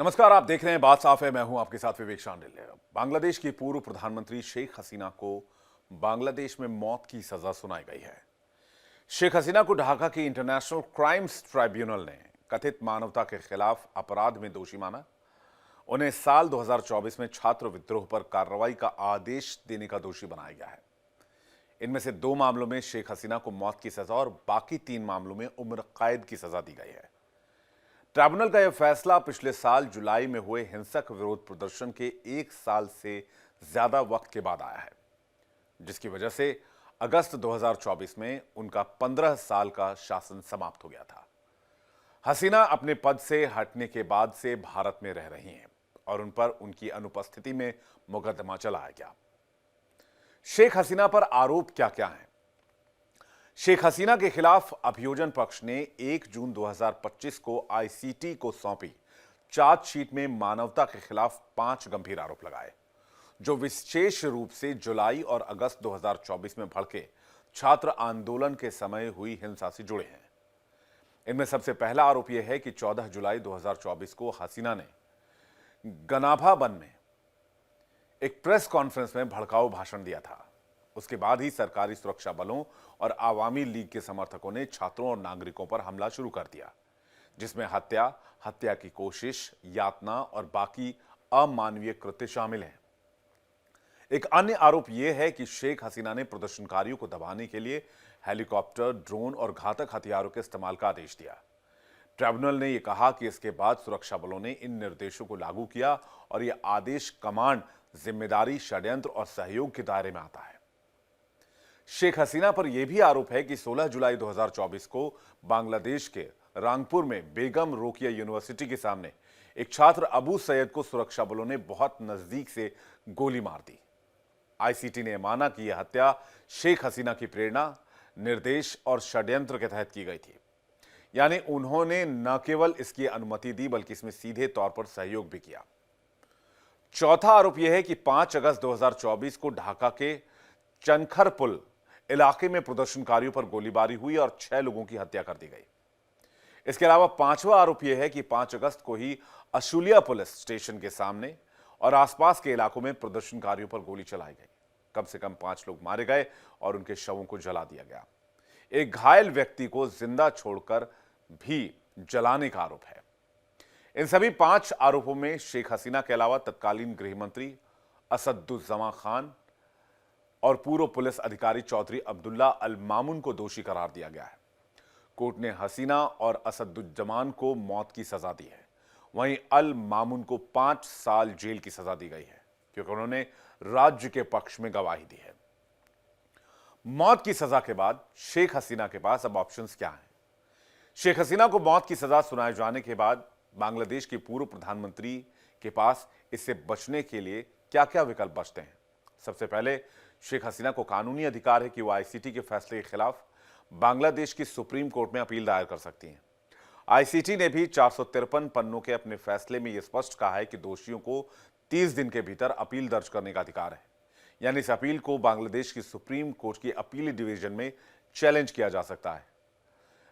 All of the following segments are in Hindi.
नमस्कार, आप देख रहे हैं बात साफ है। मैं हूं आपके साथ विवेक शांडिल्य। बांग्लादेश की पूर्व प्रधानमंत्री शेख हसीना को बांग्लादेश में मौत की सजा सुनाई गई है। शेख हसीना को ढाका की इंटरनेशनल क्राइम्स ट्राइब्यूनल ने कथित मानवता के खिलाफ अपराध में दोषी माना। उन्हें साल 2024 में छात्र विद्रोह पर कार्रवाई का आदेश देने का दोषी बनाया गया है। इनमें से 2 मामलों में शेख हसीना को मौत की सजा और बाकी 3 मामलों में उम्र कैद की सजा दी गई है। ट्रिब्यूनल का यह फैसला पिछले साल जुलाई में हुए हिंसक विरोध प्रदर्शन के 1 साल से ज्यादा वक्त के बाद आया है, जिसकी वजह से अगस्त 2024 में उनका 15 साल का शासन समाप्त हो गया था। हसीना अपने पद से हटने के बाद से भारत में रह रही हैं और उन पर उनकी अनुपस्थिति में मुकदमा चलाया गया। शेख हसीना पर आरोप क्या क्या हैं? शेख हसीना के खिलाफ अभियोजन पक्ष ने 1 जून 2025 को आईसीटी को सौंपी चार्जशीट में मानवता के खिलाफ 5 गंभीर आरोप लगाए, जो विशेष रूप से जुलाई और अगस्त 2024 में भड़के छात्र आंदोलन के समय हुई हिंसा से जुड़े हैं। इनमें सबसे पहला आरोप यह है कि 14 जुलाई 2024 को हसीना ने गनाभाबन में एक प्रेस कॉन्फ्रेंस में भड़काऊ भाषण दिया था। उसके बाद ही सरकारी सुरक्षा बलों और आवामी लीग के समर्थकों ने छात्रों और नागरिकों पर हमला शुरू कर दिया, जिसमें हत्या की कोशिश, यातना और बाकी अमानवीय कृत्य शामिल हैं। एक अन्य आरोप यह है कि शेख हसीना ने प्रदर्शनकारियों को दबाने के लिए हेलीकॉप्टर, ड्रोन और घातक हथियारों के इस्तेमाल का आदेश दिया। ट्रिब्यूनल ने यह कहा कि इसके बाद सुरक्षा बलों ने इन निर्देशों को लागू किया और यह आदेश कमांड, जिम्मेदारी, षड्यंत्र और सहयोग के दायरे में आता है। शेख हसीना पर यह भी आरोप है कि 16 जुलाई 2024 को बांग्लादेश के रांगपुर में बेगम रोकिया यूनिवर्सिटी के सामने एक छात्र अबू सैयद को सुरक्षा बलों ने बहुत नजदीक से गोली मार दी। आईसीटी ने माना कि यह हत्या शेख हसीना की प्रेरणा, निर्देश और षड्यंत्र के तहत की गई थी। यानी उन्होंने न केवल इसकी अनुमति दी बल्कि इसमें सीधे तौर पर सहयोग भी किया। चौथा आरोप यह है कि 5 अगस्त 2024 को ढाका के चनखरपुल इलाके में प्रदर्शनकारियों पर गोलीबारी हुई और 6 लोगों की हत्या कर दी गई। इसके अलावा 5वां आरोप यह है कि 5 अगस्त को ही अशुलिया पुलिस स्टेशन के सामने और आसपास के इलाकों में प्रदर्शनकारियों पर गोली चलाई गई। कम से कम 5 लोग मारे गए और उनके शवों को जला दिया गया। एक घायल व्यक्ति को जिंदा छोड़कर भी जलाने का आरोप है। इन सभी 5 आरोपों में शेख हसीना के अलावा तत्कालीन गृह मंत्री असदुज्जमा खान और पूर्व पुलिस अधिकारी चौधरी अब्दुल्ला अल मामून को दोषी करार दिया गया है। कोर्ट ने हसीना और असदुज्जमान को मौत की सजा दी है। वहीं अल मामून को 5 साल जेल की सजा दी गई है, क्योंकि उन्होंने राज्य के पक्ष में गवाही दी है। मौत की सजा के बाद शेख हसीना के पास अब ऑप्शंस क्या हैं? शेख हसीना को मौत की सजा सुनाए जाने के बाद बांग्लादेश के पूर्व प्रधानमंत्री के पास इससे बचने के लिए क्या क्या विकल्प बचते हैं? सबसे पहले, शेख हसीना को कानूनी अधिकार है कि वह आईसीटी के फैसले के खिलाफ बांग्लादेश की सुप्रीम कोर्ट में अपील दायर कर सकती हैं। आईसीटी ने भी 453 पन्नों के अपने फैसले में यह स्पष्ट कहा है कि दोषियों को 30 दिन के भीतर अपील दर्ज करने का अधिकार है। यानी इस अपील को बांग्लादेश की सुप्रीम कोर्ट की अपील डिवीजन में चैलेंज किया जा सकता है।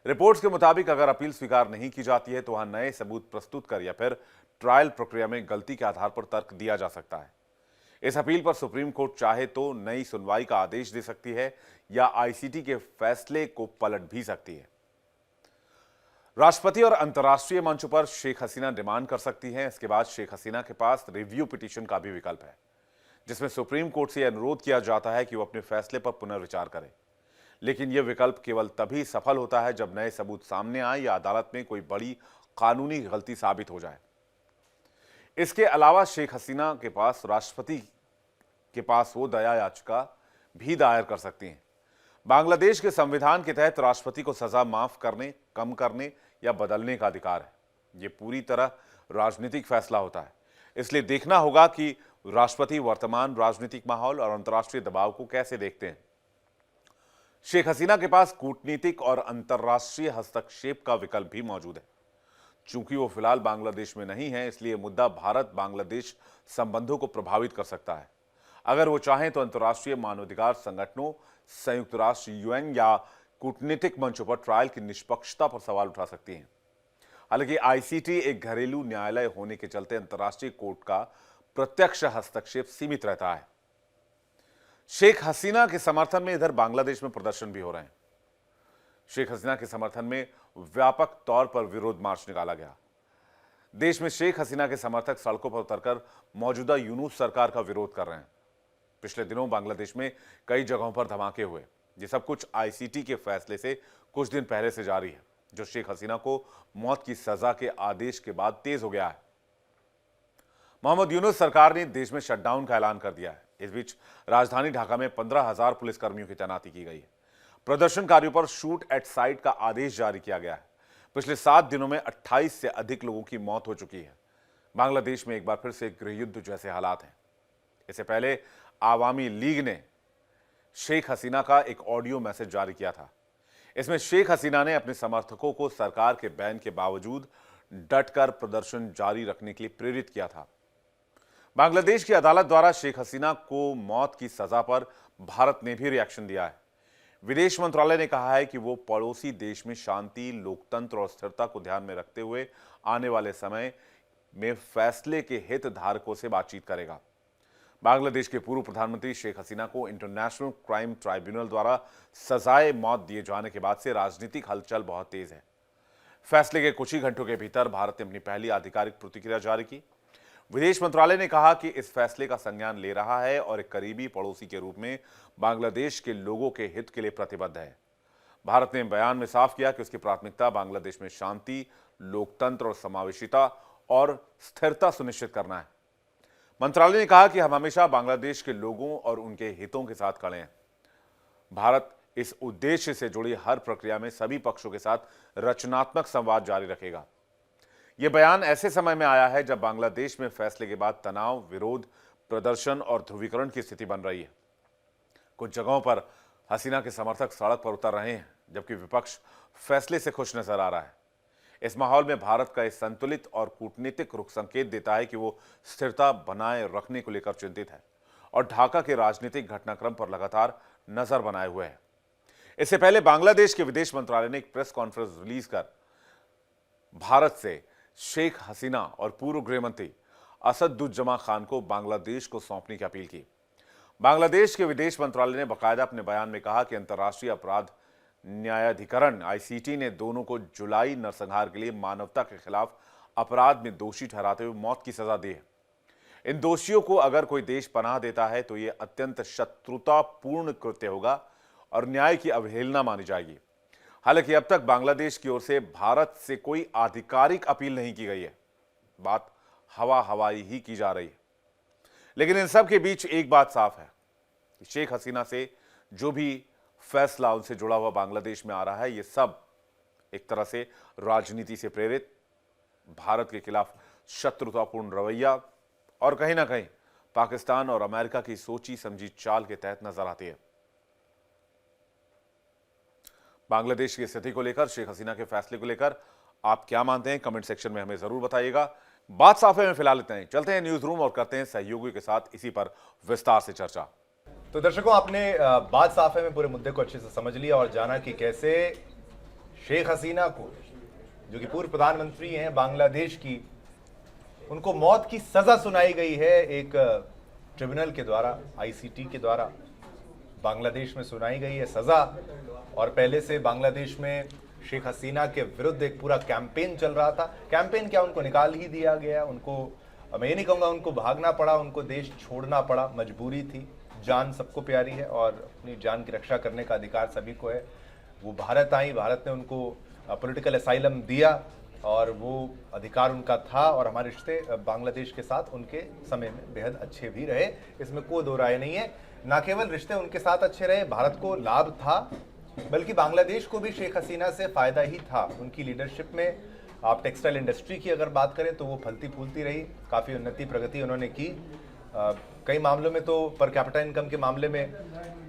रिपोर्ट्स के मुताबिक अगर अपील स्वीकार नहीं की जाती है तो वहां नए सबूत प्रस्तुत कर या फिर ट्रायल प्रक्रिया में गलती के आधार पर तर्क दिया जा सकता है। इस अपील पर सुप्रीम कोर्ट चाहे तो नई सुनवाई का आदेश दे सकती है या आईसीटी के फैसले को पलट भी सकती है। राष्ट्रपति और अंतर्राष्ट्रीय मंच पर शेख हसीना डिमांड कर सकती हैं। इसके बाद शेख हसीना के पास रिव्यू पिटीशन का भी विकल्प है, जिसमें सुप्रीम कोर्ट से अनुरोध किया जाता है कि वो अपने फैसले पर पुनर्विचार करे। लेकिन यह विकल्प केवल तभी सफल होता है जब नए सबूत सामने आए या अदालत में कोई बड़ी कानूनी गलती साबित हो जाए। इसके अलावा शेख हसीना के पास राष्ट्रपति के पास वो दया याचिका भी दायर कर सकती हैं। बांग्लादेश के संविधान के तहत राष्ट्रपति को सजा माफ करने, कम करने या बदलने का अधिकार है। यह पूरी तरह राजनीतिक फैसला होता है, इसलिए देखना होगा कि राष्ट्रपति वर्तमान राजनीतिक माहौल और अंतर्राष्ट्रीय दबाव को कैसे देखते हैं। शेख हसीना के पास कूटनीतिक और अंतर्राष्ट्रीय हस्तक्षेप का विकल्प भी मौजूद है। चूंकि वो फिलहाल बांग्लादेश में नहीं है, इसलिए मुद्दा भारत बांग्लादेश संबंधों को प्रभावित कर सकता है। अगर वो चाहें तो अंतर्राष्ट्रीय मानवाधिकार संगठनों, संयुक्त राष्ट्र, यूएन या कूटनीतिक मंचों पर ट्रायल की निष्पक्षता पर सवाल उठा सकती हैं। हालांकि आईसीटी एक घरेलू न्यायालय होने के चलते अंतर्राष्ट्रीय कोर्ट का प्रत्यक्ष हस्तक्षेप सीमित रहता है। शेख हसीना के समर्थन में इधर बांग्लादेश में प्रदर्शन भी हो रहे हैं। शेख हसीना के समर्थन में व्यापक तौर पर विरोध मार्च निकाला गया। देश में शेख हसीना के समर्थक सड़कों पर उतरकर मौजूदा यूनुस सरकार का विरोध कर रहे हैं। पिछले दिनों बांग्लादेश में कई जगहों पर धमाके हुए। ये सब कुछ आईसीटी के फैसले से कुछ दिन पहले से जारी है, जो शेख हसीना को मौत की सजा के आदेश के बाद तेज हो गया है। मोहम्मद यूनुस सरकार ने देश में शटडाउन का ऐलान कर दिया है। इस बीच राजधानी ढाका में 15,000 पुलिसकर्मियों की तैनाती की गई है। प्रदर्शनकारियों पर शूट एट साइट का आदेश जारी किया गया है। पिछले 7 दिनों में 28 से अधिक लोगों की मौत हो चुकी है। बांग्लादेश में एक बार फिर से गृहयुद्ध जैसे हालात हैं। इससे पहले आवामी लीग ने शेख हसीना का एक ऑडियो मैसेज जारी किया था। इसमें शेख हसीना ने अपने समर्थकों को सरकार के बैन के बावजूद डटकर प्रदर्शन जारी रखने के लिए प्रेरित किया था। बांग्लादेश की अदालत द्वारा शेख हसीना को मौत की सजा पर भारत ने भी रिएक्शन दिया है। विदेश मंत्रालय ने कहा है कि वो पड़ोसी देश में शांति, लोकतंत्र और स्थिरता को ध्यान में रखते हुए आने वाले समय में फैसले के हितधारकों से बातचीत करेगा। बांग्लादेश के पूर्व प्रधानमंत्री शेख हसीना को इंटरनेशनल क्राइम ट्राइब्यूनल द्वारा सजाए मौत दिए जाने के बाद से राजनीतिक हलचल बहुत तेज है। फैसले के कुछ ही घंटों के भीतर भारत ने अपनी पहली आधिकारिक प्रतिक्रिया जारी की। विदेश मंत्रालय ने कहा कि इस फैसले का संज्ञान ले रहा है और एक करीबी पड़ोसी के रूप में बांग्लादेश के लोगों के हित के लिए प्रतिबद्ध है। भारत ने बयान में साफ किया कि उसकी प्राथमिकता बांग्लादेश में शांति, लोकतंत्र और समावेशिता और स्थिरता सुनिश्चित करना है। मंत्रालय ने कहा कि हम हमेशा बांग्लादेश के लोगों और उनके हितों के साथ खड़े हैं। भारत इस उद्देश्य से जुड़ी हर प्रक्रिया में सभी पक्षों के साथ रचनात्मक संवाद जारी रखेगा। यह बयान ऐसे समय में आया है जब बांग्लादेश में फैसले के बाद तनाव, विरोध, प्रदर्शन और ध्रुवीकरण की स्थिति बन रही है। कुछ जगहों पर हसीना के समर्थक सड़क पर उतर रहे हैं, जबकि विपक्ष फैसले से खुश नजर आ रहा है। इस माहौल में भारत का इस संतुलित और कूटनीतिक रुख संकेत देता है कि वो स्थिरता बनाए रखने को लेकर चिंतित है और ढाका के राजनीतिक घटनाक्रम पर लगातार नजर बनाए हुए है। इससे पहले बांग्लादेश के विदेश मंत्रालय ने एक प्रेस कॉन्फ्रेंस रिलीज कर भारत से शेख हसीना और पूर्व गृहमंत्री असदुज्जमा खान को बांग्लादेश को सौंपने की अपील की। बांग्लादेश के विदेश मंत्रालय ने बाकायदा अपने बयान में कहा कि अंतर्राष्ट्रीय अपराध न्यायाधिकरण आईसीटी ने दोनों को जुलाई नरसंहार के लिए मानवता के खिलाफ अपराध में दोषी ठहराते हुए मौत की सजा दी है। इन दोषियों को अगर कोई देश पनाह देता है तो यह अत्यंत शत्रुतापूर्ण कृत्य होगा और न्याय की अवहेलना मानी जाएगी। हालांकि अब तक बांग्लादेश की ओर से भारत से कोई आधिकारिक अपील नहीं की गई है। बात हवाई ही की जा रही है। लेकिन इन सब के बीच एक बात साफ है कि शेख हसीना से जो भी फैसला उनसे जुड़ा हुआ बांग्लादेश में आ रहा है, ये सब एक तरह से राजनीति से प्रेरित, भारत के खिलाफ शत्रुतापूर्ण रवैया और कहीं ना कहीं पाकिस्तान और अमेरिका की सोची समझी चाल के तहत नजर आती है। बांग्लादेश की स्थिति को लेकर, शेख हसीना के फैसले को लेकर आप क्या मानते हैं, कमेंट सेक्शन में हमें जरूर बताइएगा। बात साफ है में फिलहाल इतना ही। चलते हैं न्यूज रूम और करते हैं सहयोगियों के साथ इसी पर विस्तार से चर्चा। तो दर्शकों, आपने बात साफ है में पूरे मुद्दे को अच्छे से समझ लिया और जाना कि कैसे शेख हसीना को, जो कि पूर्व प्रधानमंत्री हैं बांग्लादेश की, उनको मौत की सजा सुनाई गई है एक ट्रिब्यूनल के द्वारा, आईसीटी के द्वारा बांग्लादेश में सुनाई गई है सजा। और पहले से बांग्लादेश में शेख हसीना के विरुद्ध एक पूरा कैंपेन चल रहा था। कैंपेन क्या, उनको निकाल ही दिया गया। उनको, मैं ये नहीं कहूँगा उनको भागना पड़ा, उनको देश छोड़ना पड़ा, मजबूरी थी। जान सबको प्यारी है और अपनी जान की रक्षा करने का अधिकार सभी को है। वो भारत आई, भारत ने उनको पॉलिटिकल असाइलम दिया और वो अधिकार उनका था। और हमारे रिश्ते बांग्लादेश के साथ उनके समय में बेहद अच्छे भी रहे, इसमें कोई दो राय नहीं है। ना केवल रिश्ते उनके साथ अच्छे रहे, भारत को लाभ था, बल्कि बांग्लादेश को भी शेख हसीना से फायदा ही था। उनकी लीडरशिप में आप टेक्सटाइल इंडस्ट्री की अगर बात करें तो वो फलती फूलती रही, काफ़ी उन्नति प्रगति उन्होंने की। कई मामलों में तो पर कैपिटा इनकम के मामले में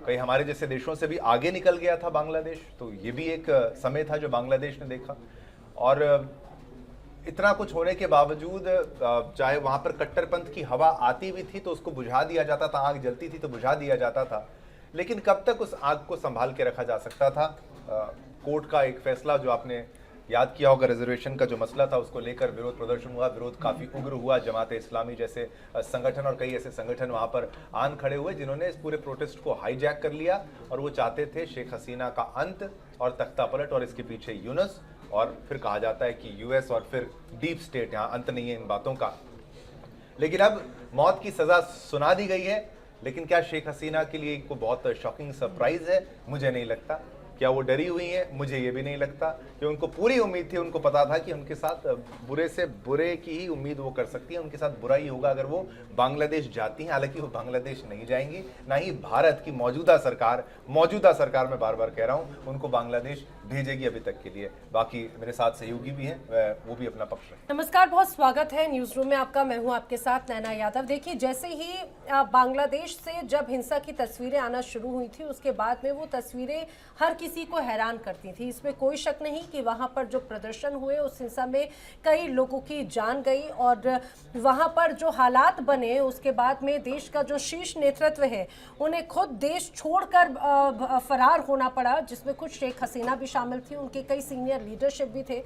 कई हमारे जैसे देशों से भी आगे निकल गया था बांग्लादेश। तो ये भी एक समय था जो बांग्लादेश ने देखा। और इतना कुछ होने के बावजूद, चाहे वहाँ पर कट्टरपंथ की हवा आती भी थी तो उसको बुझा दिया जाता था, आग जलती थी तो बुझा दिया जाता था, लेकिन कब तक उस आग को संभाल के रखा जा सकता था। कोर्ट का एक फैसला जो आपने याद किया होगा रिजर्वेशन का जो मसला था उसको लेकर विरोध प्रदर्शन हुआ, विरोध काफी उग्र हुआ। जमात इस्लामी जैसे संगठन और कई ऐसे संगठन वहां पर आन खड़े हुए जिन्होंने इस पूरे प्रोटेस्ट को हाईजैक कर लिया और वो चाहते थे शेख हसीना का अंत और तख्ता पलट, और इसके पीछे यूनुस, और फिर कहा जाता है कि यूएस और फिर डीप स्टेट। यहाँ अंत नहीं है इन बातों का। लेकिन अब मौत की सजा सुना दी गई है, लेकिन क्या शेख हसीना के लिए कोई बहुत शॉकिंग सरप्राइज है? मुझे नहीं लगता। क्या वो डरी हुई हैं? मुझे ये भी नहीं लगता कि उनको पूरी उम्मीद थी, उनको पता था कि उनके साथ बुरे से बुरे की ही उम्मीद वो कर सकती है, उनके साथ बुरा ही होगा अगर वो बांग्लादेश जाती हैं। हालांकि वो बांग्लादेश नहीं जाएंगी, ना ही भारत की मौजूदा सरकार मैं बार बार कह रहा हूं, उनको बांग्लादेश भेजेगी अभी तक के लिए। बाकी मेरे साथ सहयोगी भी हैं, वो भी अपना पक्ष रखें। नमस्कार, बहुत स्वागत है न्यूज रूम में आपका। मैं हूं आपके साथ नैना यादव। देखिए, जैसे ही बांग्लादेश से जब हिंसा की तस्वीरें आना शुरू हुई थी, उसके बाद में वो तस्वीरें हर किसी को हैरान करती थी। इसमें कोई शक नहीं कि वहां पर जो प्रदर्शन हुए उस हिंसा में कई लोगों की जान गई, और वहां पर जो हालात बने उसके बाद में देश का जो शीर्ष नेतृत्व है उन्हें खुद देश छोड़कर फरार होना पड़ा, जिसमें खुद शेख हसीना भी शामिल थी, उनके कई सीनियर लीडरशिप भी थे।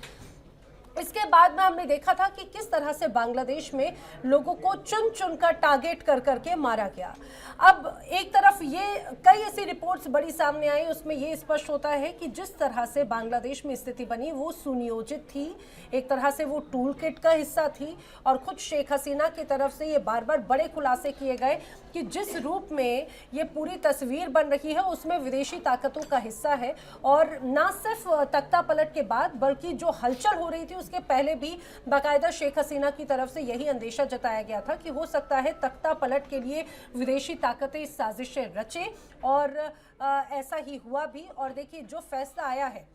इसके बाद में हमने देखा था कि किस तरह से बांग्लादेश में लोगों को चुन चुनकर टारगेट कर करके मारा गया। अब एक तरफ ये कई ऐसी रिपोर्ट्स बड़ी सामने आई, उसमें ये स्पष्ट होता है कि जिस तरह से बांग्लादेश में स्थिति बनी वो सुनियोजित थी, एक तरह से वो टूल किट का हिस्सा थी। और खुद शेख हसीना की तरफ से ये बार बार बड़े खुलासे किए गए कि जिस रूप में ये पूरी तस्वीर बन रही है उसमें विदेशी ताकतों का हिस्सा है। और ना सिर्फ तख्ता पलट के बाद बल्कि जो हलचल हो रही थी उसके पहले भी बाकायदा शेख हसीना की तरफ से यही अंदेशा जताया गया था कि हो सकता है तख्ता पलट के लिए विदेशी ताकतें साजिशें रचे, और ऐसा ही हुआ भी। और देखिए, जो फैसला आया है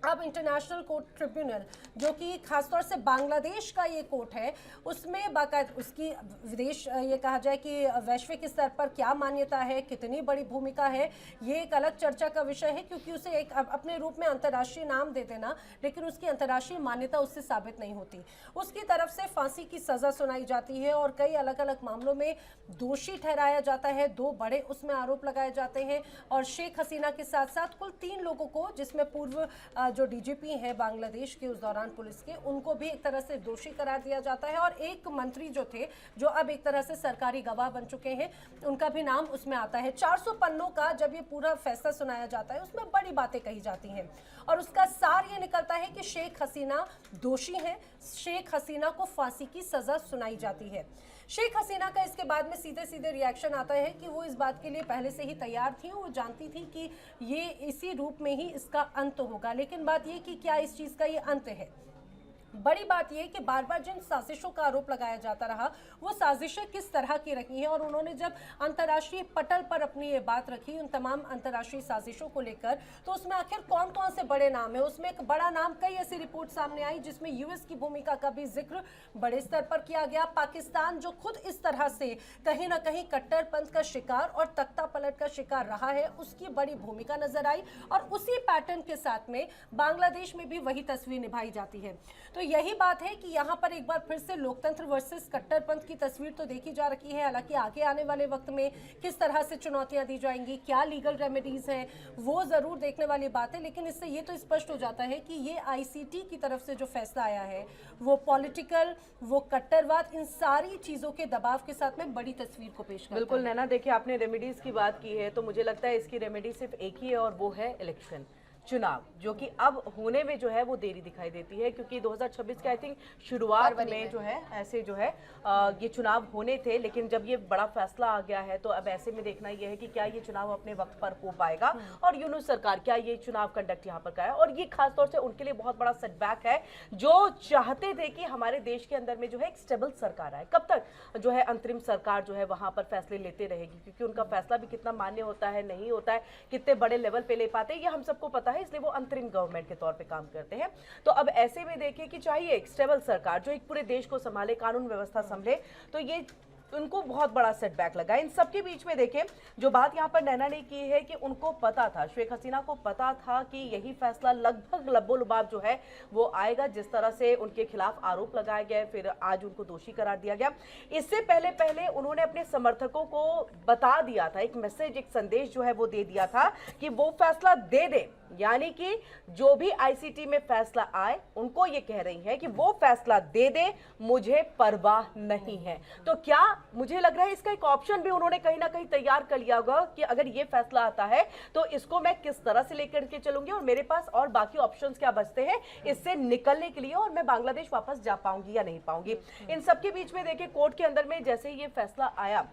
अब इंटरनेशनल कोर्ट ट्रिब्यूनल, जो कि खासतौर से बांग्लादेश का ये कोर्ट है, उसमें बाकायदा उसकी विदेश ये कहा जाए कि वैश्विक स्तर पर क्या मान्यता है, कितनी बड़ी भूमिका है, ये एक अलग चर्चा का विषय है, क्योंकि उसे एक अपने रूप में अंतर्राष्ट्रीय नाम दे देना, लेकिन उसकी अंतर्राष्ट्रीय मान्यता उससे साबित नहीं होती। उसकी तरफ से फांसी की सजा सुनाई जाती है और कई अलग अलग मामलों में दोषी ठहराया जाता है। 2 बड़े उसमें आरोप लगाए जाते हैं, और शेख हसीना के साथ साथ कुल 3 लोगों को, जिसमें पूर्व जो डीजीपी हैं बांग्लादेश के उस दौरान पुलिस के, उनको भी एक तरह से दोषी करार दिया जाता है। और एक मंत्री जो थे, जो अब एक तरह से सरकारी गवाह बन चुके हैं, उनका भी नाम उसमें आता है। 400 पन्नों का जब ये पूरा फैसला सुनाया जाता है उसमें बड़ी बातें कही जाती हैं, और उसका सार ये निकलता है कि शेख हसीना दोषी हैं, शेख हसीना को फांसी की सजा सुनाई जाती है। शेख हसीना का इसके बाद में सीधे सीधे रिएक्शन आता है कि वो इस बात के लिए पहले से ही तैयार थी, वो जानती थी कि ये इसी रूप में ही इसका अंत होगा। लेकिन बात ये कि क्या इस चीज़ का ये अंत है? बड़ी बात यह कि बार बार जिन साजिशों का आरोप लगाया जाता रहा वो साजिशें किस तरह की रही हैं, और उन्होंने जब अंतर्राष्ट्रीय पटल पर अपनी ये बात रखी उन तमाम अंतर्राष्ट्रीय साजिशों को लेकर, तो उसमें आखिर कौन कौन से बड़े नाम है। उसमें एक बड़ा नाम, कई ऐसी रिपोर्ट सामने आई जिसमें यूएस की भूमिका का भी जिक्र बड़े स्तर पर किया गया। पाकिस्तान, जो खुद इस तरह से कहीं ना कहीं कट्टरपंथ का शिकार और तख्ता पलट का शिकार रहा है, उसकी बड़ी भूमिका नजर आई। और उसी पैटर्न के साथ में बांग्लादेश में भी वही तस्वीर निभाई जाती है। तो यही बात है कि यहाँ पर एक बार फिर से लोकतंत्र वर्सेस कट्टरपंथ की तस्वीर तो देखी जा रही है। हालांकि आगे आने वाले वक्त में किस तरह से चुनौतियां दी जाएंगी, क्या लीगल रेमेडीज हैं, वो जरूर देखने वाली बात है। लेकिन इससे ये तो स्पष्ट हो जाता है कि ये आईसीटी की तरफ से जो फैसला आया है वो पॉलिटिकल, वो कट्टरवाद, इन सारी चीजों के दबाव के साथ में बड़ी तस्वीर को पेश करता है। बिल्कुल नैना, देखिए आपने रेमेडीज की बात की है, तो मुझे लगता है इसकी रेमेडी सिर्फ एक ही है, और वो है इलेक्शन, चुनाव, जो कि अब होने में जो है वो देरी दिखाई देती है, क्योंकि 2026 के आई थिंक शुरुआत में जो है ऐसे जो है ये चुनाव होने थे। लेकिन जब ये बड़ा फैसला आ गया है तो अब ऐसे में देखना ये है कि क्या ये चुनाव अपने वक्त पर हो पाएगा, और यूनुस सरकार क्या ये चुनाव कंडक्ट यहाँ पर का है। और ये खासतौर से उनके लिए बहुत बड़ा सेटबैक है, जो चाहते थे कि हमारे देश के अंदर में जो है एक स्टेबल सरकार आए। कब तक जो है अंतरिम सरकार जो है वहां पर फैसले लेते रहेगी, क्योंकि उनका फैसला भी कितना मान्य होता है, नहीं होता है, कितने बड़े लेवल पे ले पाते हैं, ये हम सबको पता है, इसलिए वो अंतरिम गवर्नमेंट के तौर पे काम करते हैं। तो अब ऐसे में देखिए कि चाहिए एक स्टेबल सरकार जो एक पूरे देश को संभाले, कानून व्यवस्था संभले, तो ये उनको बहुत बड़ा सेटबैक लगा। इन सबके बीच में देखें, जो बात यहाँ पर नैना ने की है कि उनको पता था, शेख हसीना को पता था कि यही फैसला लगभग लबो-लुबाब जो है वो आएगा, जिस तरह से उनके खिलाफ आरोप लगाए गए, फिर आज उनको दोषी करार दिया गया। इससे पहले उन्होंने अपने समर्थकों को बता दिया था, एक मैसेज, एक संदेश जो है वो दे दिया था कि वो फैसला दे दे यानी कि जो भी आईसीटी में फैसला आए उनको ये कह रही है कि वो फैसला दे दे, मुझे परवाह नहीं है। तो क्या मुझे लग रहा है इसका एक ऑप्शन भी उन्होंने कहीं ना कहीं तैयार कर लिया होगा कि अगर ये फैसला आता है तो इसको मैं किस तरह से लेकर के चलूंगी और मेरे पास और बाकी ऑप्शंस क्या बचते हैं इससे निकलने के लिए, और मैं बांग्लादेश वापस जा पाऊंगी या नहीं पाऊंगी। इन सबके बीच में देखिए कोर्ट के अंदर में जैसे ही ये फैसला आया,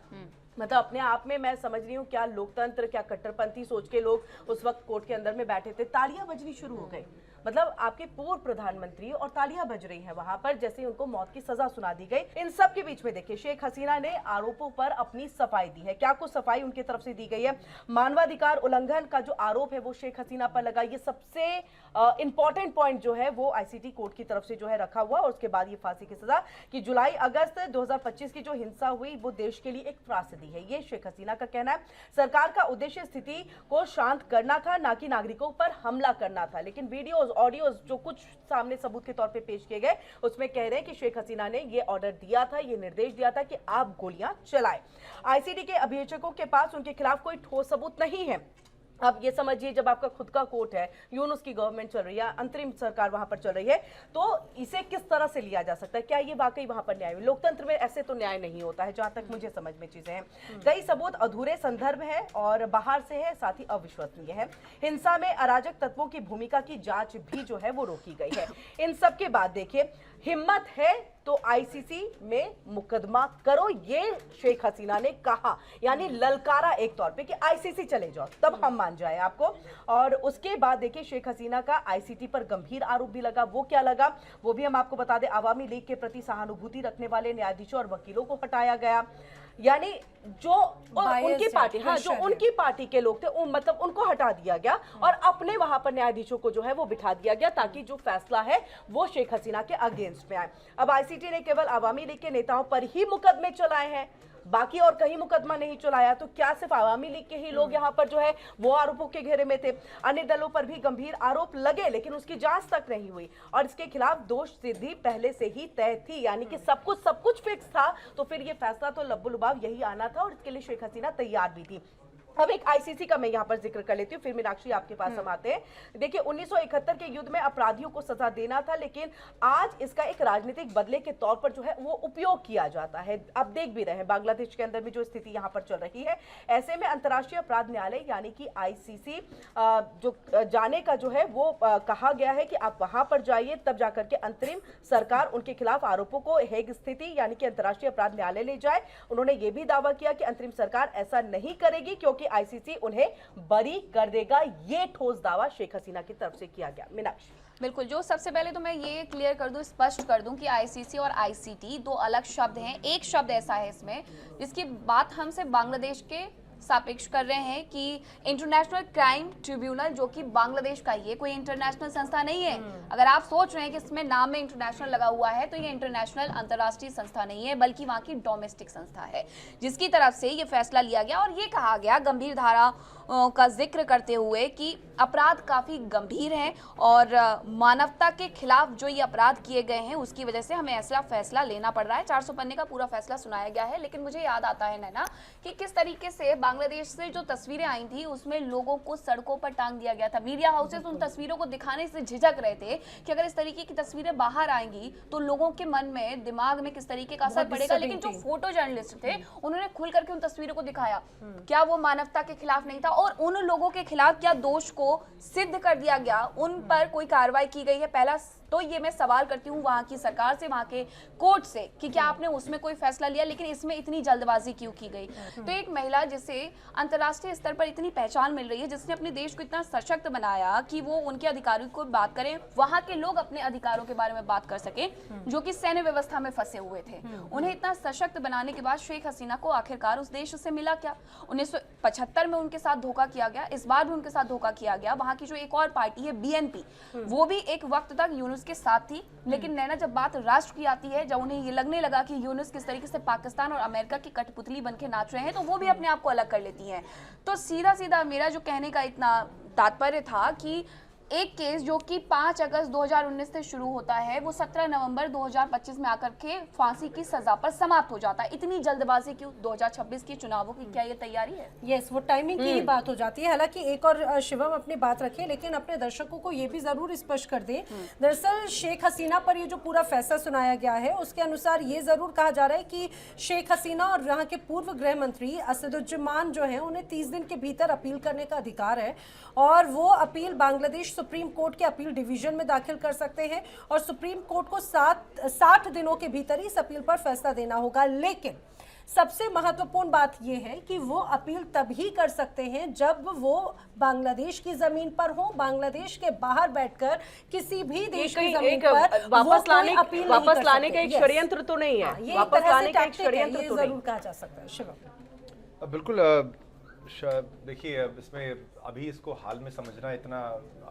मतलब अपने आप में मैं समझ रही हूँ क्या लोकतंत्र, क्या कट्टरपंथी सोच के लोग उस वक्त कोर्ट के अंदर में बैठे थे, तालियां बजनी शुरू हो गई। मतलब आपके पूर्व प्रधानमंत्री और तालियां बज रही हैं वहां पर जैसे उनको मौत की सजा सुना दी गई। इन सब के बीच में देखिए शेख हसीना ने आरोपों पर अपनी सफाई दी है। क्या कुछ सफाई उनकी तरफ से दी गई है? मानवाधिकार उल्लंघन का जो आरोप है वो शेख हसीना पर लगा। ये सबसे इंपॉर्टेंट पॉइंट जो है वो आईसीटी कोर्ट की तरफ से जो है रखा हुआ, और उसके बाद ये फांसी की सजा कि जुलाई अगस्त 2025 की जो हिंसा हुई वो देश के लिए एक त्रासदी है, ये शेख हसीना का कहना है। सरकार का उद्देश्य स्थिति को शांत करना था, ना कि नागरिकों पर हमला करना था। लेकिन वीडियोस, ऑडियोज जो कुछ सामने सबूत के तौर पे पेश किए गए उसमें कह रहे हैं कि शेख हसीना ने ये ऑर्डर दिया था, ये निर्देश दिया था कि आप गोलियां चलाएं। आईसीटी के अभियोजकों के पास उनके खिलाफ कोई ठोस सबूत नहीं है। अब ये समझिए जब आपका खुद का कोर्ट है, यूनुस की गवर्नमेंट चल रही है, अंतरिम सरकार वहां पर चल रही है, तो इसे किस तरह से लिया जा सकता है? क्या ये वाकई वहां पर न्याय? लोकतंत्र में ऐसे तो न्याय नहीं होता है जहां तक मुझे समझ में चीजें हैं। कई सबूत अधूरे संदर्भ है और बाहर से है, साथ ही अविश्वसनीय है। हिंसा में अराजक तत्वों की भूमिका की जांच भी जो है वो रोकी गई है। इन सब के बाद देखिए हिम्मत है तो आईसीसी में मुकदमा करो, ये शेख हसीना ने कहा, यानी ललकारा एक तौर पे कि आईसीसी चले जाओ तब हम मान जाए आपको। और उसके बाद देखिए शेख हसीना का आईसीटी पर गंभीर आरोप भी लगा। वो क्या लगा वो भी हम आपको बता दें। आवामी लीग के प्रति सहानुभूति रखने वाले न्यायाधीशों और वकीलों को हटाया गया, यानी जो उनकी पार्टी, हाँ जो उनकी पार्टी के लोग थे मतलब उनको हटा दिया गया और अपने वहां पर न्यायाधीशों को जो है वो बिठा दिया गया ताकि जो फैसला है वो शेख हसीना के अगेंस्ट में आए। अब आईसीटी ने केवल आवामी लीग के नेताओं पर ही मुकदमे चलाए हैं, बाकी और कहीं मुकदमा नहीं चलाया। तो क्या सिर्फ आवामी लीग के ही लोग यहाँ पर जो है वो आरोपों के घेरे में थे? अन्य दलों पर भी गंभीर आरोप लगे लेकिन उसकी जांच तक नहीं हुई और इसके खिलाफ दोष सिद्धि पहले से ही तय थी, यानी कि सब कुछ फिक्स था। तो फिर ये फैसला तो लब्बो लुबाव यही आना था और इसके लिए शेख हसीना तैयार भी थी। अब एक आईसीसी का मैं यहाँ पर जिक्र कर लेती हूँ, फिर मीनाक्षी आपके पास हम आते हैं। देखिए 1971 के युद्ध में अपराधियों को सजा देना था, लेकिन आज इसका एक राजनीतिक बदले के तौर पर जो है वो उपयोग किया जाता है। अब देख भी रहे हैं बांग्लादेश के अंदर भी जो स्थिति यहाँ पर चल रही है, ऐसे में अंतर्राष्ट्रीय अपराध न्यायालय यानी कि आईसीसी जो जाने का जो है वो कहा गया है कि आप वहां पर जाइए, तब जाकर के अंतरिम सरकार उनके खिलाफ आरोपों को हेग स्थिति यानी कि अंतर्राष्ट्रीय अपराध न्यायालय ले जाए। उन्होंने ये भी दावा किया कि अंतरिम सरकार ऐसा नहीं करेगी क्योंकि आईसीसी उन्हें बरी कर देगा। ये ठोस दावा शेख हसीना की तरफ से किया गया। मीनाक्षी बिल्कुल, जो सबसे पहले तो मैं ये क्लियर कर दूं, स्पष्ट कर दूं कि आईसीसी और आईसीटी दो अलग शब्द हैं। एक शब्द ऐसा है इसमें जिसकी बात हम सिर्फ बांग्लादेश के सापेक्ष कर रहे हैं कि इंटरनेशनल क्राइम ट्रिब्यूनल, जो कि बांग्लादेश का, ये कोई इंटरनेशनल संस्था नहीं है। अगर आप सोच रहे हैं कि इसमें नाम में इंटरनेशनल लगा हुआ है तो ये इंटरनेशनल अंतर्राष्ट्रीय संस्था नहीं है बल्कि वहाँ की डोमेस्टिक संस्था है जिसकी तरफ से ये फैसला लिया गया। और ये कहा गया गंभीर धारा का जिक्र करते हुए कि अपराध काफ़ी गंभीर हैं और मानवता के खिलाफ जो ये अपराध किए गए हैं उसकी वजह से हमें ऐसा फैसला लेना पड़ रहा है। 400 पन्ने का पूरा फैसला सुनाया गया है। लेकिन मुझे याद आता है नैना कि किस तरीके से बांग्लादेश से जो तस्वीरें आई थी उसमें लोगों को सड़कों पर टांग दिया गया था। मीडिया हाउसेस उन तस्वीरों को दिखाने से झिझक रहे थे कि अगर इस तरीके की तस्वीरें बाहर आएंगी तो लोगों के मन में, दिमाग में किस तरीके का असर पड़ेगा। लेकिन जो फोटो जर्नलिस्ट थे उन्होंने खुल करके उन तस्वीरों को दिखाया। क्या वो मानवता के खिलाफ नहीं था? और उन लोगों के खिलाफ क्या दोष को सिद्ध कर दिया गया? उन पर कोई कार्रवाई की गई है? पहला तो ये मैं सवाल करती हूँ वहां की सरकार से, वहां के कोर्ट से कि क्या आपने उसमें कोई फैसला लिया, लेकिन इसमें इतनी जल्दबाजी क्यों की गई? तो एक महिला जिसे अंतर्राष्ट्रीय स्तर पर इतनी पहचान मिल रही है, जिसने अपने देश को इतना सशक्त बनाया कि वो उनके अधिकारों को बात करें, वहां के लोग अपने अधिकारों के बारे में बात कर सके जो कि सैन्य व्यवस्था में फंसे हुए थे, उन्हें इतना सशक्त बनाने के बाद शेख हसीना को आखिरकार उस देश से मिला क्या? 1975 में उनके साथ धोखा किया गया, इस बार भी उनके साथ धोखा किया गया। वहां की जो एक और पार्टी है बीएनपी, वो भी एक वक्त तक यूनुस के साथ थी। लेकिन नैना जब बात राष्ट्र की आती है, जब उन्हें ये लगने लगा कि यूनुस किस तरीके से पाकिस्तान और अमेरिका की कठपुतली बनके नाच रहे हैं, तो वो भी अपने आप को अलग कर लेती हैं। तो सीधा सीधा मेरा जो कहने का इतना तात्पर्य था कि एक केस जो कि 5 अगस्त 2019 से शुरू होता है वो 17 नवंबर 2025 में आकर के फांसी की सजा पर समाप्त हो जाता है। इतनी जल्दबाजी क्यों 2026 के चुनावों की? क्या ये तैयारी है? यस, वो टाइमिंग की ही बात हो जाती है। हालांकि एक और शिवम अपनी बात रखे, लेकिन अपने दर्शकों को ये भी जरूर स्पष्ट कर दें, दरअसल शेख हसीना पर ये जो पूरा फैसला सुनाया गया है उसके अनुसार ये जरूर कहा जा रहा है कि शेख हसीना और यहाँ के पूर्व गृह मंत्री असदुज्जमान जो है उन्हें 30 दिन के भीतर अपील करने का अधिकार है और वो अपील बांग्लादेश सुप्रीम कोर्ट के अपील डिवीजन में दाखिल कर सकते हैं और सुप्रीम कोर्ट को 60 दिनों के भीतर ही इस अपील पर फैसला देना होगा। लेकिन सबसे महत्वपूर्ण बात यह है कि वो अपील तभी कर सकते हैं जब वो बांग्लादेश की जमीन पर हो, बांग्लादेश के बाहर बैठकर किसी भी देश की जमीन पर वापस लाने का एक Yes. षड्यंत्र तो नहीं है। ये वापस लाने का एक tactic है, षड्यंत्र ये तो जरूर नहीं। कहा जा सकता है। शिवम, बिल्कुल देखिए, इसमें अभी इसको हाल में समझना इतना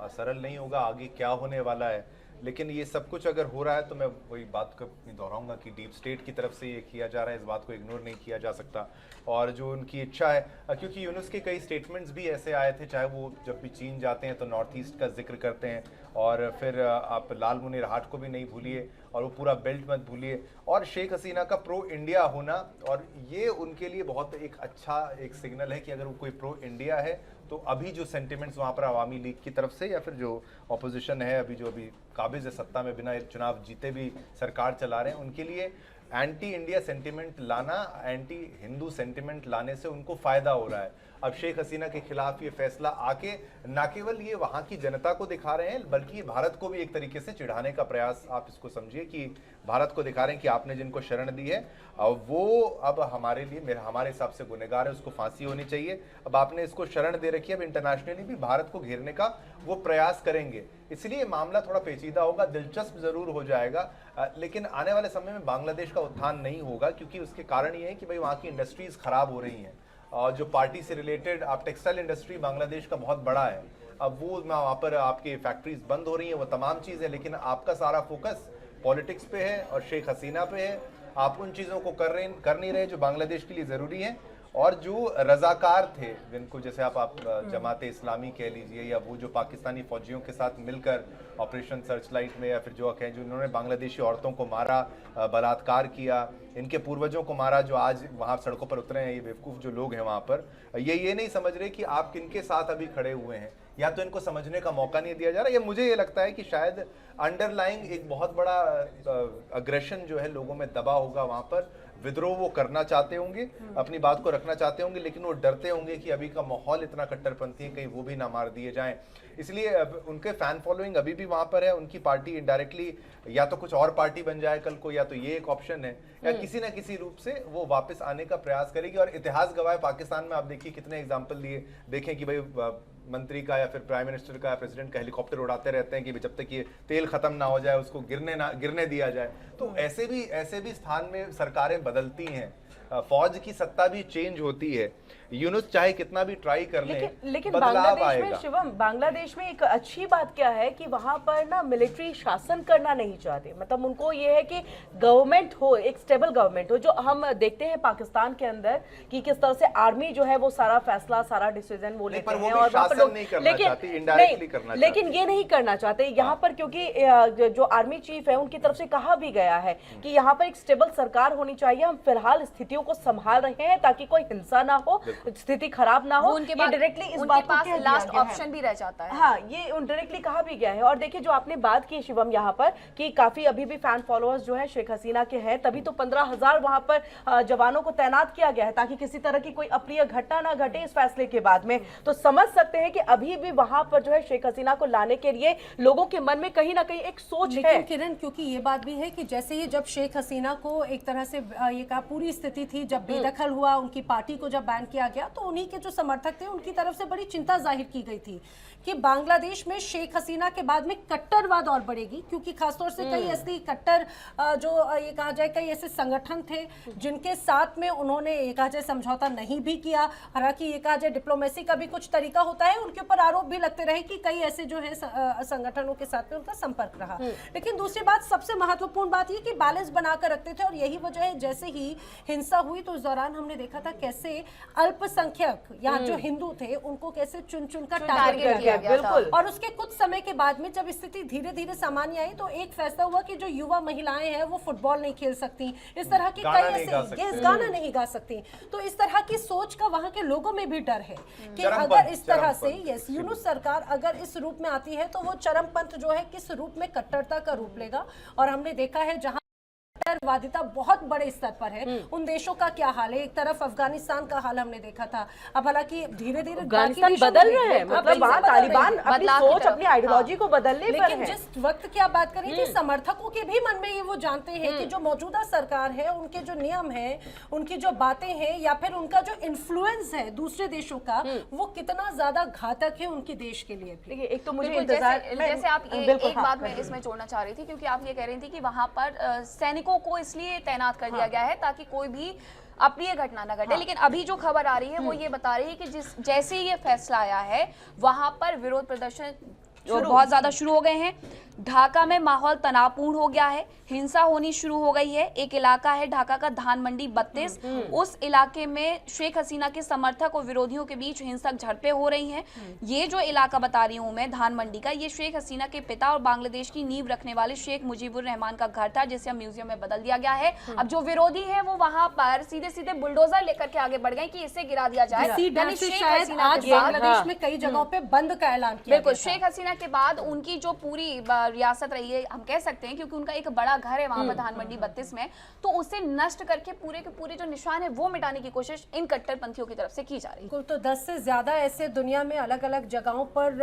सरल नहीं होगा, आगे क्या होने वाला है। लेकिन ये सब कुछ अगर हो रहा है तो मैं वही बात को अपनी दोहराऊंगा कि डीप स्टेट की तरफ से ये किया जा रहा है, इस बात को इग्नोर नहीं किया जा सकता। और जो उनकी इच्छा है, क्योंकि यूनुस के कई स्टेटमेंट्स भी ऐसे आए थे, चाहे वो जब भी चीन जाते हैं तो नॉर्थ ईस्ट का जिक्र करते हैं, और फिर आप लाल मुनीर हाट को भी नहीं भूलिए, और वो पूरा बेल्ट मत भूलिए, और शेख हसीना का प्रो इंडिया होना, और ये उनके लिए बहुत एक अच्छा एक सिग्नल है कि अगर वो कोई प्रो इंडिया है तो अभी जो सेंटिमेंट्स वहाँ पर अवामी लीग की तरफ से या फिर जो ऑपोजिशन है अभी जो काबिज है सत्ता में बिना चुनाव जीते भी सरकार चला रहे हैं, उनके लिए एंटी इंडिया सेंटिमेंट लाना, एंटी हिंदू सेंटिमेंट लाने से उनको फायदा हो रहा है। अब शेख हसीना के खिलाफ ये फैसला आके न केवल ये वहाँ की जनता को दिखा रहे हैं बल्कि ये भारत को भी एक तरीके से चिढ़ाने का प्रयास, आप इसको समझिए कि भारत को दिखा रहे हैं कि आपने जिनको शरण दी है वो अब हमारे लिए, हमारे हिसाब से गुनहगार है, उसको फांसी होनी चाहिए। अब आपने इसको शरण दे रखी है, अब इंटरनेशनली भी भारत को घेरने का वो प्रयास करेंगे, इसलिए मामला थोड़ा पेचीदा होगा, दिलचस्प जरूर हो जाएगा। लेकिन आने वाले समय में बांग्लादेश का उत्थान नहीं होगा, क्योंकि उसके कारण ये है कि भाई वहाँ की इंडस्ट्रीज खराब हो रही हैं, और जो पार्टी से रिलेटेड, आप टेक्सटाइल इंडस्ट्री बांग्लादेश का बहुत बड़ा है, अब वो वहाँ पर आपकी फैक्ट्रीज बंद हो रही हैं, वो तमाम चीज़ें, लेकिन आपका सारा फोकस पॉलिटिक्स पे है और शेख हसीना पे है। आप उन चीज़ों को कर नहीं रहे जो बांग्लादेश के लिए ज़रूरी है। और जो रजाकार थे, जिनको जैसे आप जमाते इस्लामी कह लीजिए, या वो जो पाकिस्तानी फौजियों के साथ मिलकर ऑपरेशन सर्चलाइट में, या फिर जो कहें जो उन्होंने बांग्लादेशी औरतों को मारा, बलात्कार किया, इनके पूर्वजों को मारा, जो आज वहाँ सड़कों पर उतरे हैं, ये बेवकूफ़ जो लोग हैं वहाँ पर, ये नहीं समझ रहे कि आप किनके साथ अभी खड़े हुए हैं, या तो इनको समझने का मौका नहीं दिया जा रहा। या मुझे ये लगता है कि शायद अंडरलाइंग एक बहुत बड़ा अग्रेशन जो है लोगों में दबा होगा, वहाँ पर विद्रोह वो करना चाहते होंगे, अपनी बात को रखना चाहते होंगे, लेकिन वो डरते होंगे कि अभी का माहौल इतना कट्टरपंथी है, कहीं वो भी ना मार दिए जाएं। इसलिए उनके फैन फॉलोइंग अभी भी वहाँ पर है, उनकी पार्टी इनडायरेक्टली या तो कुछ और पार्टी बन जाए कल को, या तो ये एक ऑप्शन है, या किसी ना किसी रूप से वो वापस आने का प्रयास करेगी। और इतिहास गवाह पाकिस्तान में आप देखिए कितने एग्जाम्पल लिए, देखें कि भाई मंत्री का या फिर प्राइम मिनिस्टर का या प्रेसिडेंट का हेलीकॉप्टर उड़ाते रहते हैं कि जब तक ये तेल खत्म ना हो जाए उसको गिरने दिया जाए। तो ऐसे भी स्थान में सरकारें बदलती हैं, फौज की सत्ता भी चेंज होती है, यूनुस चाहे कितना भी ट्राई कर ले, लेकिन बदलाव बांग्लादेश में आएगा। शिवम, बांग्लादेश में एक अच्छी बात क्या है कि वहां पर ना मिलिट्री शासन करना नहीं चाहते, मतलब उनको ये है कि गवर्नमेंट हो, एक स्टेबल गवर्नमेंट हो। जो हम देखते हैं पाकिस्तान के अंदर कि किस तरह से आर्मी जो है वो सारा फैसला, सारा डिसीजन वो लेते हैं, और वहां पर लोग लेकिन ये नहीं करना चाहते यहाँ पर, क्योंकि जो आर्मी चीफ है उनकी तरफ से कहा भी गया है कि यहाँ पर एक स्टेबल सरकार होनी चाहिए। हम फिलहाल स्थितियों को संभाल रहे हैं ताकि कोई हिंसा ना हो, स्थिति खराब ना हो। उनके डायरेक्टली इस बात को कह लास्ट ऑप्शन भी रह जाता है। हाँ, ये डायरेक्टली कहा भी गया है। और देखिए जो आपने बात की शिवम यहाँ पर कि काफी अभी भी फैन फॉलोअर्स जो है शेख हसीना के हैं, तभी तो 15,000 वहां पर जवानों को तैनात किया गया है ताकि किसी तरह की कोई अप्रिय घटना ना घटे इस फैसले के बाद में। तो समझ सकते हैं कि अभी भी वहां पर जो है शेख हसीना को लाने के लिए लोगों के मन में कहीं ना कहीं एक सोच है। लेकिन किरण, क्योंकि ये बात भी है कि जैसे ही जब शेख हसीना को एक तरह से ये कहा पूरी स्थिति थी, जब बेदखल हुआ, उनकी पार्टी को जब बैन किया गया, तो उन्हीं के जो समर्थक थे उनकी तरफ से बड़ी चिंता जाहिर की गई थी कि बांग्लादेश में शेख हसीना के बाद में कट्टरवाद और बढ़ेगी, क्योंकि खासतौर से कई ऐसी कट्टर जो ये कहा जाए कई ऐसे संगठन थे जिनके साथ में उन्होंने ये कहा जाए समझौता नहीं भी किया। हालांकि ये कहा जाए डिप्लोमेसी का भी कुछ तरीका होता है, उनके ऊपर आरोप भी लगते रहे कि कई ऐसे जो है संगठनों के साथ में उनका संपर्क रहा। लेकिन दूसरी बात, सबसे महत्वपूर्ण बात ये कि बैलेंस बनाकर रखते थे, और यही वजह है जैसे ही हिंसा हुई तो उस दौरान हमने देखा था कैसे अल्पसंख्यक या जो हिंदू थे उनको कैसे चुन चुन कर टारगेट किया गया था। बिल्कुल। और उसके कुछ समय के बाद में जब स्थिति धीरे धीरे सामान्य आई तो एक फैसला हुआ कि जो युवा महिलाएं हैं वो फुटबॉल नहीं खेल सकती, इस तरह की गाना कई नहीं गा ऐसे सकती। गाना नहीं गा सकती। तो इस तरह की सोच का वहां के लोगों में भी डर है कि चरमपंथ, अगर इस तरह से चरमपंथ। यस यूनुस सरकार अगर इस रूप में आती है तो वो चरमपंथ जो है किस रूप में कट्टरता का रूप लेगा। और हमने देखा है जहां कट्टरवादिता बहुत बड़े स्तर पर है उन देशों का क्या हाल है। एक तरफ अफगानिस्तान का हाल हमने देखा था, अब हालांकि धीरे धीरे अफगानिस्तान बदल रहे हैं, मतलब वहाँ तालिबान अपनी बदलाव की सोच तरफ, अपनी आइडियोलॉजी को बदलने पर लेकिन है। जिस वक्त की आप बात कर रही थी समर्थकों के भी मन में ये वो जानते हैं कि जो मौजूदा सरकार है उनके जो नियम है, उनकी जो बातें हैं या फिर उनका जो इन्फ्लुएंस है दूसरे देशों का वो कितना ज्यादा घातक है उनके देश के लिए भी। देखिए एक तो मुझे बिल्कुल, इंतजार जैसे आप बिल्कुल, एक हाँ, बात मैं इसमें जोड़ना चाह रही थी, क्योंकि आप ये कह रही थी कि वहां पर सैनिकों को इसलिए तैनात कर दिया गया है ताकि कोई भी अप्रिय घटना न घटे। लेकिन अभी जो खबर आ रही है वो ये बता रही है कि जैसे ही ये फैसला आया है वहां पर विरोध प्रदर्शन बहुत ज्यादा शुरू हो गए हैं। ढाका में माहौल तनावपूर्ण हो गया है, हिंसा होनी शुरू हो गई है। एक इलाका है ढाका का धान मंडी 32, उस इलाके में शेख हसीना के समर्थक और विरोधियों के बीच हिंसक झड़पें हो रही हैं। ये जो इलाका बता रही हूं मैं धान मंडी का, ये शेख हसीना के पिता और बांग्लादेश की नींव रखने वाले शेख मुजीबुर रहमान का घर था, जिसे अब म्यूजियम में बदल दिया गया है। अब जो विरोधी है वो वहां पर सीधे सीधे बुलडोजर लेकर के आगे बढ़ गए कि इसे गिरा दिया जाए। इसी डर यानी से शेख शायद हसीना आज के बाद- बांग्लादेश में कई जगहों पे बंद का ऐलान किया बिल्कुल, गया था। शेख हसीना के बाद उनकी जो पूरी रियासत रही है हम कह सकते हैं, क्योंकि उनका एक बड़ा घर है वहां पर धान मंडी 32 में, तो उसे नष्ट करके पूरे के पूरे जो निशान है वो मिटाने की कोशिश इन कट्टरपंथियों की तरफ से की जा रही है। बिल्कुल, तो 10 से ज्यादा ऐसे दुनिया में अलग अलग जगहों पर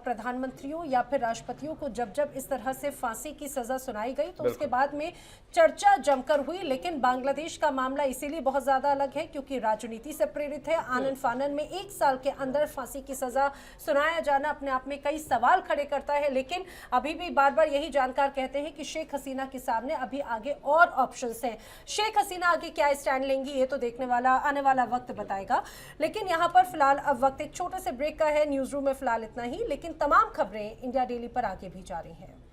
प्रधानमंत्रियों या फिर राष्ट्रपतियों को जब जब इस तरह से फांसी की सजा सुनाई गई तो उसके बाद में चर्चा जमकर हुई। लेकिन बांग्लादेश का मामला इसीलिए बहुत ज्यादा अलग है क्योंकि राजनीति से प्रेरित है। आनन फानन में 1 साल के अंदर फांसी की सजा सुनाया जाना अपने आप में कई सवाल खड़े करता है। लेकिन अभी भी बार बार यही जानकार कहते हैं कि शेख हसीना के सामने अभी आगे और ऑप्शंस हैं। शेख हसीना आगे क्या स्टैंड लेंगी ये तो देखने वाला आने वाला वक्त बताएगा। लेकिन यहाँ पर फिलहाल अब वक्त एक छोटे से ब्रेक का है। न्यूज रूम में फिलहाल इतना ही, लेकिन तमाम खबरें इंडिया डेली पर आगे भी जारी हैं।